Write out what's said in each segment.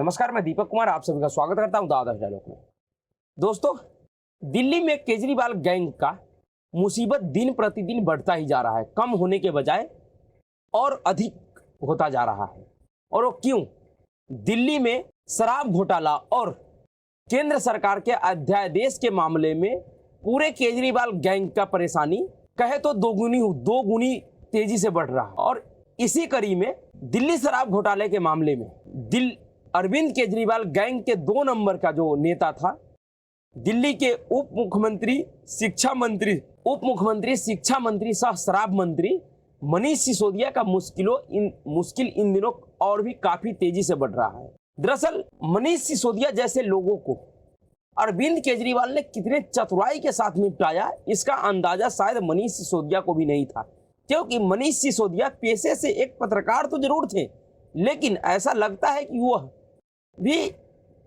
नमस्कार, मैं दीपक कुमार आप सभी का स्वागत करता हूं आदर्श डायलॉग में। दोस्तों, दिल्ली में केजरीवाल गैंग का मुसीबत दिन प्रतिदिन बढ़ता ही जा रहा है, कम होने के बजाय और अधिक होता जा रहा है। और वो क्यों? दिल्ली में शराब घोटाला और केंद्र सरकार के अध्यादेश के मामले में पूरे केजरीवाल गैंग का परेशानी कहे तो दोगुनी तेजी से बढ़ रहा है। और इसी कड़ी में दिल्ली शराब घोटाले के मामले में अरविंद केजरीवाल गैंग के 2 नंबर का जो नेता था, दिल्ली के उप मुख्यमंत्री शिक्षा मंत्री सह शराब मंत्री मनीष सिसोदिया का मुश्किल इन दिनों और भी काफी तेजी से बढ़ रहा है। दरअसल मनीष सिसोदिया जैसे लोगों को अरविंद केजरीवाल ने कितने चतुराई के साथ निपटाया, इसका अंदाजा शायद मनीष सिसोदिया को भी नहीं था, क्योंकि मनीष सिसोदिया पेशे से एक पत्रकार तो जरूर थे, लेकिन ऐसा लगता है कि वह भी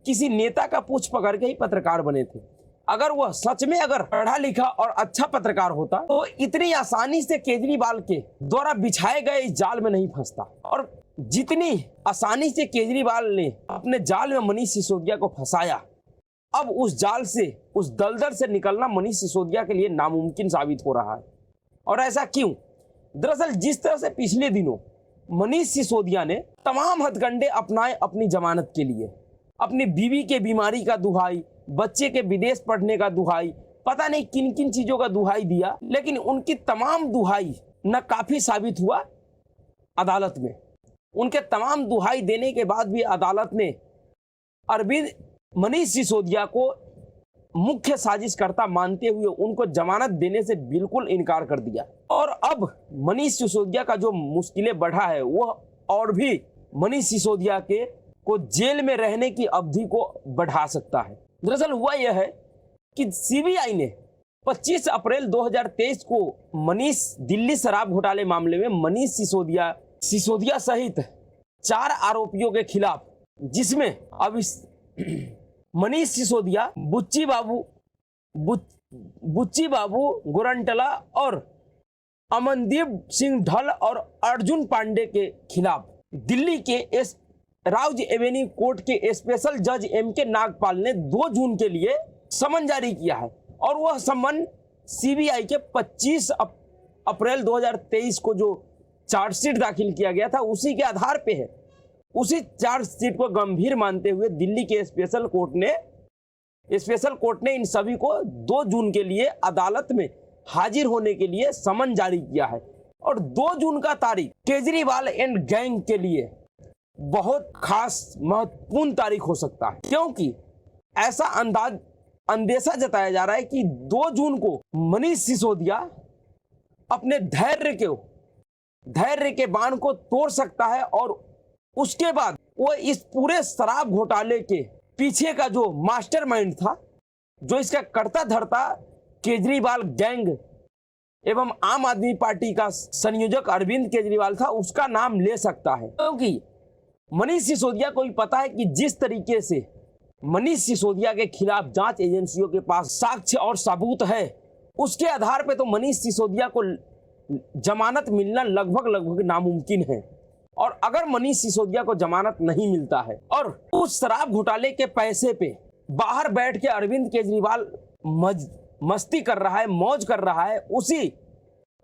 किसी नेता का पूछ पकड़ के ही पत्रकार बने थे। अगर वह सच में पढ़ा लिखा और अच्छा पत्रकार होता तो इतनी आसानी से केजरीवाल के द्वारा बिछाए गए इस जाल में नहीं फंसता। और जितनी आसानी से केजरीवाल ने अपने जाल में मनीष सिसोदिया को फंसाया, अब उस जाल से, उस दलदल से निकलना मनीष सिसोदिया के लिए नामुमकिन साबित हो रहा है। और ऐसा क्यों? दरअसल जिस तरह से पिछले दिनों मनीष सिसोदिया ने तमाम हथकंडे अपनाए अपनी जमानत के लिए, अपनी बीवी के बीमारी का दुहाई, बच्चे के विदेश पढ़ने का दुहाई, पता नहीं किन किन चीजों का दुहाई दिया, लेकिन उनकी तमाम दुहाई नाकाफी साबित हुआ अदालत में। उनके तमाम दुहाई देने के बाद भी अदालत ने मनीष सिसोदिया को मुख्य साजिशकर्ता मानते हुए उनको जमानत देने से बिल्कुल इनकार कर दिया। और अब मनीष सिसोदिया का जो मुश्किलें बढ़ा है, वह और भी मनीष सिसोदिया को जेल में रहने की अवधि को बढ़ा सकता है। दरअसल हुआ यह है कि सीबीआई ने 25 अप्रैल 2023 को दिल्ली शराब घोटाले मामले में मनीष सिसोदिया सहित 4 आरोपियों के खिलाफ, जिसमें अब मनीष सिसोदिया, बुच्ची बाबू गोरंटला और अमनदीप सिंह ढल और अर्जुन पांडे के खिलाफ दिल्ली के राउज एवेन्यू कोर्ट के स्पेशल जज एमके नागपाल ने 2 जून के लिए समन जारी किया है। और वह समन सीबीआई के 25 अप्रैल 2023 को जो चार्जशीट दाखिल किया गया था, उसी के आधार पे है। उसी चार्जशीट को गंभीर मानते हुए दिल्ली के स्पेशल कोर्ट ने इन सभी को 2 जून के लिए अदालत में हाजिर होने के लिए समन जारी किया है। और 2 जून का तारीख केजरीवाल एंड गैंग के लिए बहुत खास महत्वपूर्ण तारीख हो सकता है, क्योंकि ऐसा अंदेशा जताया जा रहा है कि 2 जून को मनीष सिसोदिया अपने धैर्य के बांध को तोड़ सकता है। और उसके बाद वो इस पूरे शराब घोटाले के पीछे का जो मास्टरमाइंड था, जो इसका करता धरता केजरीवाल गैंग एवं आम आदमी पार्टी का संयोजक अरविंद केजरीवाल था, उसका नाम ले सकता है। क्योंकि मनीष सिसोदिया को भी पता है कि जिस तरीके से मनीष सिसोदिया के खिलाफ जांच एजेंसियों के पास साक्ष्य और सबूत है, उसके आधार पे तो मनीष सिसोदिया को जमानत मिलना लगभग नामुमकिन है। और अगर मनीष सिसोदिया को जमानत नहीं मिलता है और उस शराब घोटाले के पैसे पे बाहर बैठ के अरविंद केजरीवाल मस्ती कर रहा है, मौज कर रहा है, उसी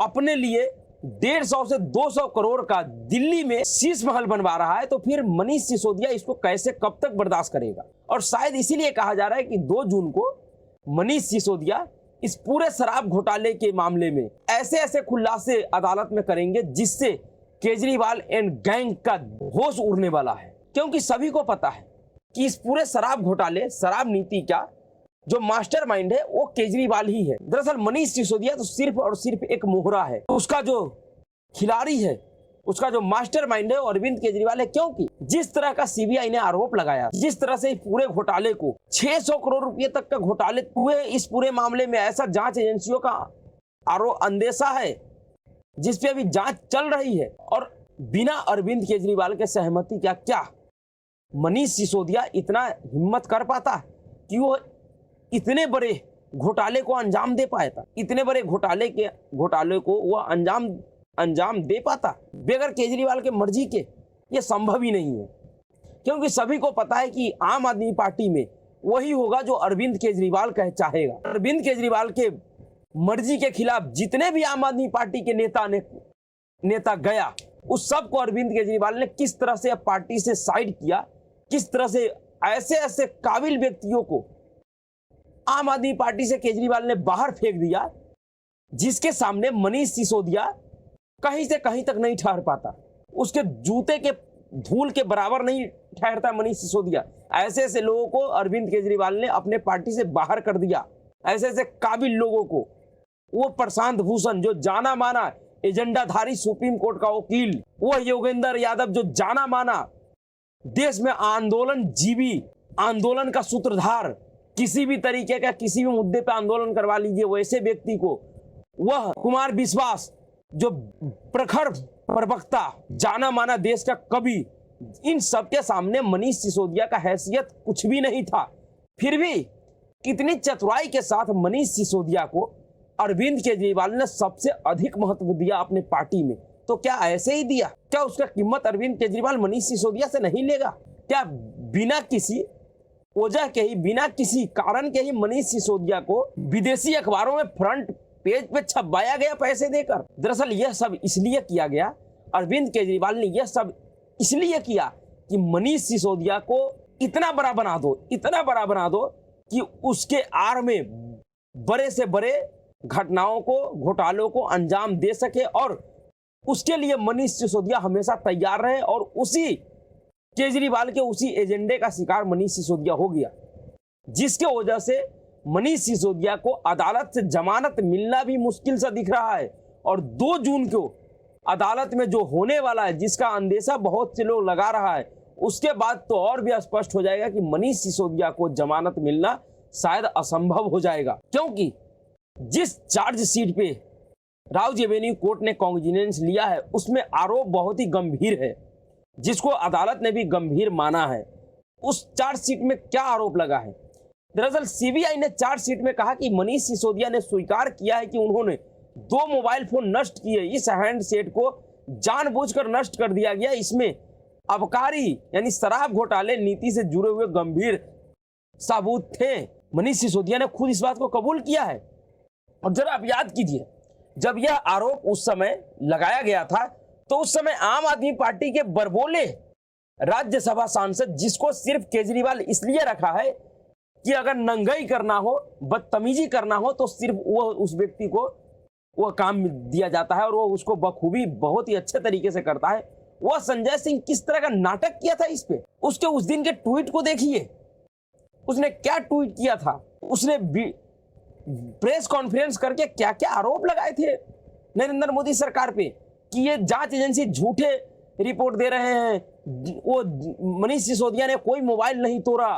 अपने लिए 150 से 200 करोड़ का दिल्ली में शीश महल बनवा रहा है, तो फिर मनीष सिसोदिया इसको कैसे, कब तक बर्दाश्त करेगा? और शायद इसीलिए कहा जा रहा है कि 2 जून को मनीष सिसोदिया इस पूरे शराब घोटाले के मामले में ऐसे खुलासे अदालत में करेंगे जिससे केजरीवाल एंड गैंग का होश उड़ने वाला है। क्योंकि सभी को पता है कि इस पूरे शराब घोटाले, शराब नीति का जो मास्टरमाइंड है वो केजरीवाल ही है। दरअसल मनीष सिसोदिया तो सिर्फ और सिर्फ एक मोहरा है, उसका जो खिलाड़ी है, उसका जो मास्टरमाइंड है वो अरविंद केजरीवाल है। क्योंकि जिस तरह का सीबीआई ने आरोप लगाया, जिस तरह से पूरे घोटाले को 600 करोड़ रुपए तक का घोटाले हुए, इस पूरे मामले में ऐसा जांच एजेंसियों का अंदेशा है जिसपे अभी जांच चल रही है। और बिना अरविंद केजरीवाल के सहमति क्या मनीष सिसोदिया इतना हिम्मत कर पाता कि वो इतने बड़े घोटाले को अंजाम दे पाता? इतने बड़े घोटाले को वो अंजाम दे पाता बगैर केजरीवाल के मर्जी के? ये संभव ही नहीं है। क्योंकि सभी को पता है कि आम आदमी पार्टी में वही होगा जो अरविंद केजरीवाल कह चाहेगा। अरविंद केजरीवाल के मर्जी के खिलाफ जितने भी आम आदमी पार्टी के नेता गया, उस सब को अरविंद केजरीवाल ने किस तरह से पार्टी से साइड किया, किस तरह से ऐसे ऐसे काबिल व्यक्तियों को आम आदमी पार्टी से केजरीवाल ने बाहर फेंक दिया, जिसके सामने मनीष सिसोदिया कहीं से कहीं तक नहीं ठहर पाता। उसके जूते के धूल के बराबर नहीं ठहरता मनीष सिसोदिया। ऐसे ऐसे लोगों को अरविंद केजरीवाल ने अपने पार्टी से बाहर कर दिया, ऐसे ऐसे काबिल लोगों को। वो प्रशांत भूषण जो जाना माना एजेंडाधारी सुप्रीम कोर्ट का वकील, वो योगेंद्र यादव जो जाना माना देश में आंदोलन जीवी, आंदोलन का सूत्रधार, किसी भी तरीके का किसी भी मुद्दे पर आंदोलन करवा लीजिए वैसे व्यक्ति को, वह कुमार विश्वास जो प्रखर प्रवक्ता, जाना माना देश का कवि, इन सब के सामने मनीष सिसोदिया का हैसियत कुछ भी नहीं था। फिर भी कितनी चतुराई के साथ मनीष सिसोदिया को अरविंद केजरीवाल ने सबसे अधिक महत्व दिया अपने पार्टी में। तो क्या ऐसे ही दिया? क्या उसका कीमत अरविंद केजरीवाल मनीष सिसोदिया से नहीं लेगा? क्या बिना किसी वजह के ही, बिना किसी कारण के ही मनीष सिसोदिया को विदेशी अखबारों में फ्रंट पेज पे छपवाया गया पैसे देकर? दरअसल यह सब इसलिए किया गया, अरविंद केजरीवाल ने यह सब इसलिए किया कि मनीष सिसोदिया को इतना बड़ा बना दो, इतना बड़ा बना दो कि उसके आड़ में बड़े से बड़े घटनाओं को, घोटालों को अंजाम दे सके। और उसके लिए मनीष सिसोदिया हमेशा तैयार रहे, और उसी केजरीवाल के उसी एजेंडे का शिकार मनीष सिसोदिया हो गया, जिसके वजह से मनीष सिसोदिया को अदालत से जमानत मिलना भी मुश्किल सा दिख रहा है। और 2 जून को अदालत में जो होने वाला है, जिसका अंदेशा बहुत से लोग लगा रहा है, उसके बाद तो और भी स्पष्ट हो जाएगा कि मनीष सिसोदिया को जमानत मिलना शायद असंभव हो जाएगा। क्योंकि जिस चार्जशीट पे राउज एवेन्यू कोर्ट ने कॉन्जिनेंस लिया है, उसमें आरोप बहुत ही गंभीर है, जिसको अदालत ने भी गंभीर माना है। उस चार्जशीट में क्या आरोप लगा है? दरअसल सीबीआई ने चार्जशीट में कहा कि मनीष सिसोदिया ने स्वीकार किया है कि उन्होंने 2 मोबाइल फोन नष्ट किए। इस हैंडसेट को जानबूझकर नष्ट कर दिया गया। इसमें आबकारी यानी शराब घोटाले नीति से जुड़े हुए गंभीर सबूत थे। मनीष सिसोदिया ने खुद इस बात को कबूल किया है। और जरा आप याद कीजिए, जब यह आरोप उस समय लगाया गया था, तो उस समय आम आदमी पार्टी के बरबोले राज्यसभा सांसद, जिसको सिर्फ केजरीवाल इसलिए रखा है कि अगर नंगाई करना हो, बदतमीजी करना हो, तो सिर्फ वो उस व्यक्ति को वह काम दिया जाता है और वो उसको बखूबी बहुत ही अच्छे तरीके से करता है। वह संजय सिंह किस तरह का नाटक किया था इस पे, उसके उस दिन के ट्वीट को देखिए। उसने क्या ट्वीट किया था, उसने प्रेस कॉन्फ्रेंस करके क्या क्या आरोप लगाए थे नरेंद्र मोदी सरकार पे कि ये जांच एजेंसी झूठे रिपोर्ट दे रहे हैं, वो मनीष सिसोदिया ने कोई मोबाइल नहीं तोड़ा,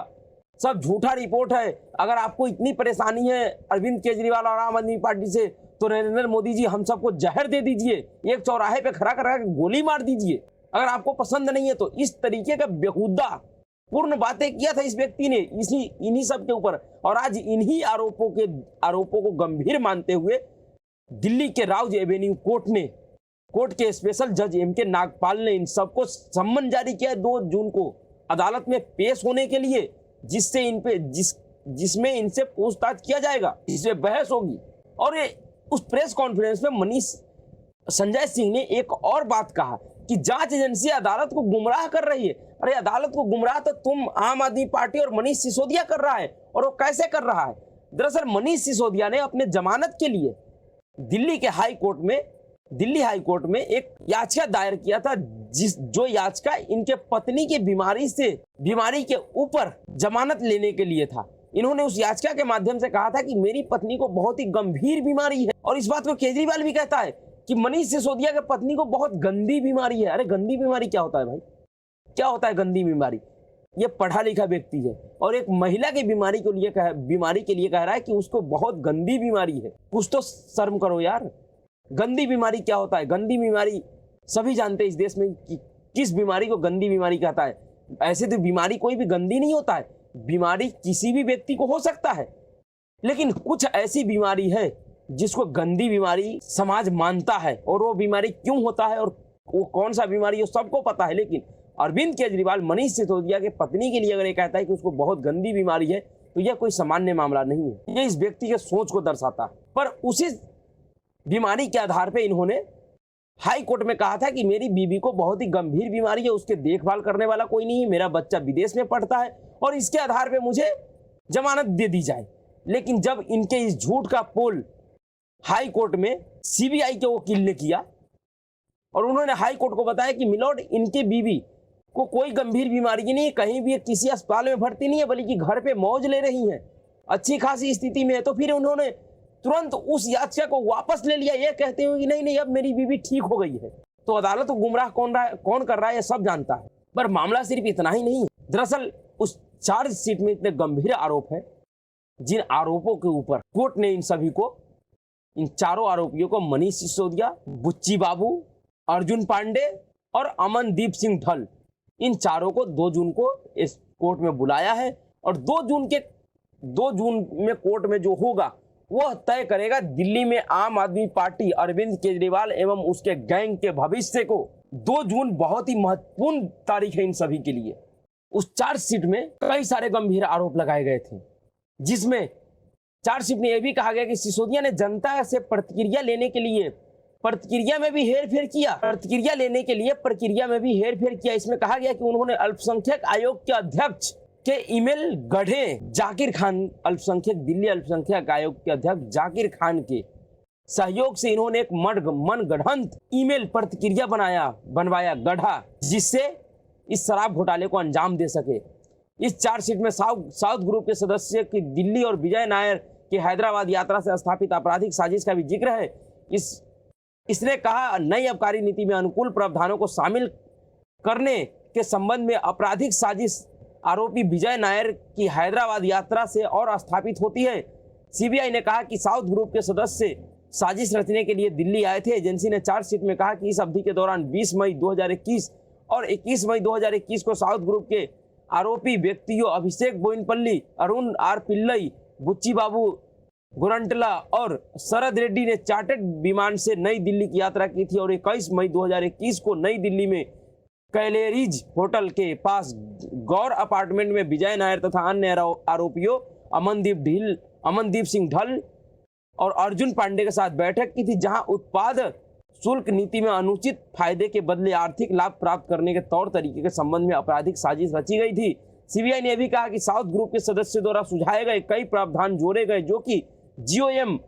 सब झूठा रिपोर्ट है। अगर आपको इतनी परेशानी है अरविंद केजरीवाल और आम आदमी पार्टी से, तो नरेंद्र मोदी जी हम सबको जहर दे दीजिए, एक चौराहे पे खड़ा करा के गोली मार दीजिए अगर आपको पसंद नहीं है तो। इस तरीके का बेहुदा पूर्ण बातें किया था इस व्यक्ति ने इन्हीं सब के ऊपर। और आज इन्हीं आरोपों को गंभीर मानते हुए दिल्ली के राउज एवेन्यू कोर्ट के स्पेशल जज एमके नागपाल ने इन सबको सम्मन जारी किया 2 जून को अदालत में पेश होने के लिए, जिससे जिसमें इनसे पूछताछ किया जाएगा, इसमें बहस होगी। और ये उस प्रेस कॉन्फ्रेंस में संजय सिंह ने एक और बात कहा कि जांच एजेंसी अदालत को गुमराह कर रही है। अरे अदालत को गुमराह तो तुम आम आदमी पार्टी और मनीष सिसोदिया कर रहा है। और वो कैसे कर रहा है? दरअसल मनीष सिसोदिया ने अपने जमानत के लिए दिल्ली हाई कोर्ट में एक याचिका दायर किया था, जो याचिका इनके पत्नी की बीमारी के ऊपर जमानत लेने के लिए था। इन्होंने उस याचिका के माध्यम से कहा था कि मेरी पत्नी को बहुत ही गंभीर बीमारी है। और इस बात को केजरीवाल भी कहता है कि मनीष सिसोदिया के पत्नी को बहुत गंदी बीमारी है। अरे गंदी बीमारी क्या होता है भाई? क्या होता है गंदी बीमारी? ये पढ़ा लिखा व्यक्ति है और एक महिला की बीमारी के लिए कह रहा है कि उसको बहुत गंदी बीमारी है। कुछ तो शर्म करो यार। गंदी बीमारी क्या होता है? गंदी बीमारी सभी जानते हैं इस देश में कि किस बीमारी को गंदी बीमारी कहता है। ऐसे तो बीमारी कोई भी गंदी नहीं होता है, बीमारी किसी भी व्यक्ति को हो सकता है, लेकिन कुछ ऐसी बीमारी है जिसको गंदी बीमारी समाज मानता है। और वो बीमारी क्यों होता है और वो कौन सा बीमारी है सबको पता है, लेकिन अरविंद केजरीवाल मनीष सिसोदिया के पत्नी के लिए अगर ये कहता है कि उसको बहुत गंदी बीमारी है तो यह कोई सामान्य मामला नहीं है, यह इस व्यक्ति के सोच को दर्शाता है। पर उसी बीमारी के आधार पर इन्होंने हाई कोर्ट में कहा था कि मेरी बीवी को बहुत ही गंभीर बीमारी है, उसके देखभाल करने वाला कोई नहीं है, मेरा बच्चा विदेश में पढ़ता है और इसके आधार पे मुझे जमानत दे दी जाए। लेकिन जब इनके इस झूठ का पोल हाई कोर्ट में सीबीआई के वकील ने किया और उन्होंने हाई कोर्ट को बताया कि मिलॉर्ड इनके बीवी को कोई गंभीर बीमारी नहीं है, कहीं भी किसी अस्पताल में भर्ती नहीं है, बल्कि घर पे मौज ले रही हैं, अच्छी खासी स्थिति में है, तो फिर उन्होंने तुरंत उस याचिका को वापस ले लिया, ये कहते हुए कि नहीं नहीं अब मेरी बीवी ठीक हो गई है। तो अदालत को गुमराह कौन कर रहा है ये सब जानता है। पर मामला सिर्फ इतना ही नहीं है, दरअसल उस चार्जशीट में इतने गंभीर आरोप हैं जिन आरोपों के ऊपर कोर्ट ने इन चारों आरोपियों को मनीष सिसोदिया, बुच्ची बाबू, अर्जुन पांडे और अमनदीप सिंह ढल, इन चारों को 2 जून को इस कोर्ट में बुलाया है और 2 जून में कोर्ट में जो होगा वह तय करेगा दिल्ली में आम आदमी पार्टी अरविंद केजरीवाल एवं उसके गैंग के भविष्य को। 2 जून बहुत ही महत्वपूर्ण तारीख है इन सभी के लिए। उस चार्जशीट में कई सारे गंभीर आरोप लगाए गए थे, जिसमें चार्जशीट में यह भी कहा गया कि सिसोदिया ने जनता से प्रतिक्रिया लेने के लिए प्रक्रिया में भी हेरफेर किया। इसमें कहा गया कि उन्होंने अल्पसंख्यक आयोग के अध्यक्ष के ईमेल गढ़े जाकिर खान, दिल्ली अल्पसंख्यक आयोग के अध्यक्ष जाकिर खान के सहयोग से इन्होंने एक मनगढ़ंत ईमेल प्रतिक्रिया गढ़ा जिससे इस शराब घोटाले को अंजाम दे सके। इस चार्जशीट में साउथ ग्रुप के सदस्य की दिल्ली और विजय नायर की हैदराबाद यात्रा से स्थापित आपराधिक साजिश का भी जिक्र है। इसने कहा नई आबकारी नीति में अनुकूल प्रावधानों को शामिल करने के संबंध में आपराधिक साजिश आरोपी विजय नायर की हैदराबाद यात्रा से और स्थापित होती है। सीबीआई ने कहा कि साउथ ग्रुप के सदस्य साजिश रचने के लिए दिल्ली आए थे। एजेंसी ने चार्जशीट में कहा कि इस अवधि के दौरान 20 मई 2021 और 21 मई 2021 को साउथ ग्रुप के आरोपी व्यक्तियों अभिषेक बोइनपल्ली, अरुण आर पिल्लई, बुच्ची बाबू गुरंटला और शरद रेड्डी ने चार्टर्ड विमान से नई दिल्ली की यात्रा की थी और 21 मई 2021 को नई दिल्ली में कैलेरिज होटल के पास गौर अपार्टमेंट में विजय नायर तथा अन्य आरोपियों अमनदीप सिंह ढल और अर्जुन पांडे के साथ बैठक की थी, जहां उत्पाद शुल्क नीति में अनुचित फायदे के बदले आर्थिक लाभ प्राप्त करने के तौर तरीके के संबंध में आपराधिक साजिश रची गई थी। सीबीआई ने भी कहा कि साउथ ग्रुप के सदस्यों द्वारा सुझाए गए कई प्रावधान जोड़े गए जो कि जीओएम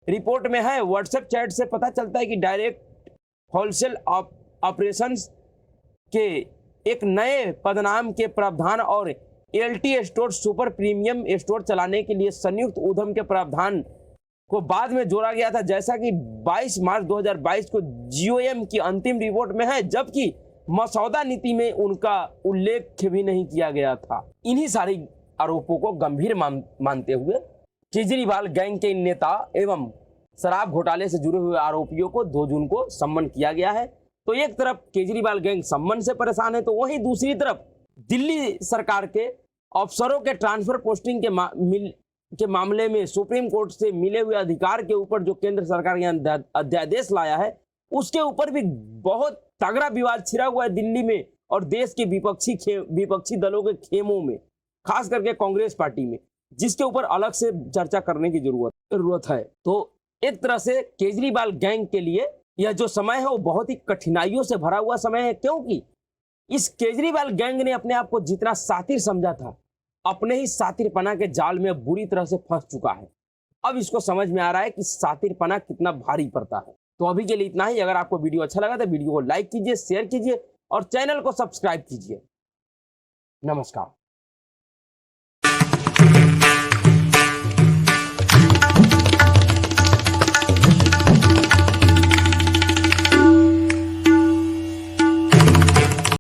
रिपोर्ट में है। व्हाट्सएप चैट से पता चलता है कि डायरेक्ट होलसेल ऑपरेशंस के एक नए पदनाम के प्रावधान और LT store super premium store चलाने के लिए संयुक्त उद्यम के प्रावधान को बाद में जोड़ा गया था, जैसा कि 22 मार्च 2022 को जीओएम की अंतिम रिपोर्ट में है, जबकि मसौदा नीति में उनका उल्लेख भी नहीं किया गया था। इन्हीं सारे आरोपों को गंभीर मानते हुए केजरीवाल गैंग के नेता एवं शराब घोटाले से जुड़े हुए आरोपियों को 2 जून को सम्मन किया गया है। तो एक तरफ केजरीवाल गैंग सम्मन से परेशान है, तो वहीं दूसरी तरफ दिल्ली सरकार के अफसरों के ट्रांसफर पोस्टिंग के मामले में सुप्रीम कोर्ट से मिले हुए अधिकार के ऊपर जो केंद्र सरकार ने अध्यादेश लाया है, उसके ऊपर भी बहुत तगड़ा विवाद छिड़ा हुआ है दिल्ली में और देश के विपक्षी दलों के खेमों में, खास करके कांग्रेस पार्टी में, जिसके ऊपर अलग से चर्चा करने की जरूरत है। तो एक तरह से केजरीवाल गैंग के लिए यह जो समय है वो बहुत ही कठिनाइयों से भरा हुआ समय है, क्योंकि इस केजरीवाल गैंग ने अपने आप को जितना सातिर समझा था, अपने ही सातिरपना के जाल में बुरी तरह से फंस चुका है। अब इसको समझ में आ रहा है कि सातिरपना कितना भारी पड़ता है। तो अभी के लिए इतना ही। अगर आपको वीडियो अच्छा लगा तो वीडियो को लाइक कीजिए, शेयर कीजिए और चैनल को सब्सक्राइब कीजिए। नमस्कार।